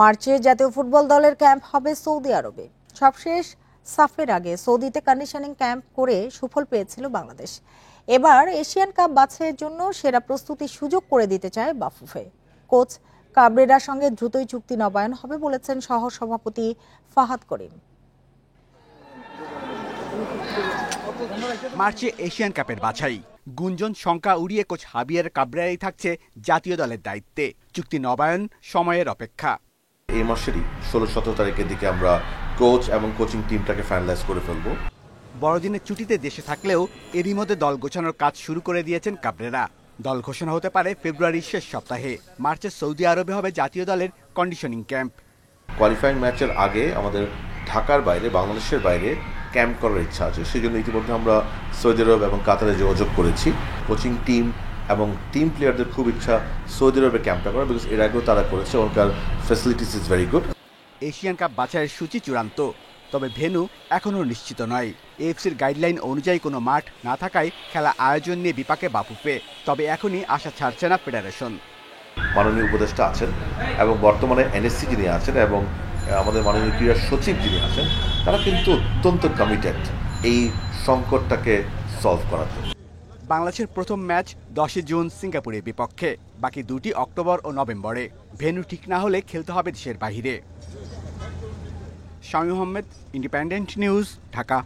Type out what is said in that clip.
মার্চে জাতীয় ফুটবল দলের ক্যাম্প হবে সৌদি আরবে। সবশেষ সাফের আগে সৌদিতে কন্ডিশনিং ক্যাম্প করে সুফল পেয়েছিল বাংলাদেশ। এবার এশিয়ান কাপ বাছাইয়ের জন্য সেরা প্রস্তুতির সুযোগ করে দিতে চায় বাফুফে। কোচ কাবরেরার সঙ্গে দ্রুতই চুক্তি নবায়ন হবে বলেছেন সহ সভাপতি ফাহাদ করিম। মার্চে এশিয়ান কাপের বাছাই, গুঞ্জন শঙ্কা উড়িয়ে কোচ হাবিয়ার কাবরেরাই থাকছে জাতীয় দলের দায়িত্বে। চুক্তি নবায়ন সময়ের অপেক্ষা। এই মাসেরই 16-17 তারিখের দিকে আমরা কোচ এবং কোচিং টিমটাকে ফাইনালাইজ করে ফেলবো। বড়দিনের ছুটিতে দেশে থাকলেও এরই মধ্যে দল গোছানোর কাজ শুরু করে দিয়েছেন কাবরেরা। দল ঘোষণা হতে পারে ফেব্রুয়ারির শেষ সপ্তাহে। মার্চে সৌদি আরবে হবে জাতীয় দলের কন্ডিশনিং ক্যাম্প। কোয়ালিফাইং ম্যাচের আগে আমাদের ঢাকার বাইরে, বাংলাদেশের বাইরে ক্যাম্প করার ইচ্ছা আছে। সেই জন্য ইতিমধ্যে আমরা সৌদি আরব এবং কাতারে যোগাযোগ করেছি। কোচিং টিম এবং টিম প্লেয়ারদের খুব ইচ্ছা সৌদি আরবে ক্যাম্পটা করা, বিকজ এর আগেও তারা করেছে। ওখানকার facilities is very good. Asian cup বাছাইয়ের সূচি চূড়ান্ত, তবে ভেন্যু এখনও নিশ্চিত নয়। এএফসির গাইডলাইন অনুযায়ী কোনো মাঠ না থাকায় খেলা আয়োজন নিয়ে বিপাকে বাফুফে। তবে এখনই আশা ছাড়ছে না ফেডারেশন। মাননীয় উপদেষ্টা আছেন এবং বর্তমানে এনএসসি যিনি আছেন এবং আমাদের মাননীয় ক্রীড়া সচিব যিনি আছেন, তারা কিন্তু অত্যন্ত কমিটেড এই সংকটটাকে সলভ করার জন্য। বাংলাদেশের প্রথম ম্যাচ 10 জুন সিঙ্গাপুরের বিপক্ষে, বাকি দুটি অক্টোবর ও নভেম্বরে। ভেন্যু ঠিক না হলে খেলতে হবে দেশের বাইরে। Shamim Ahmed, independent news, Dhaka.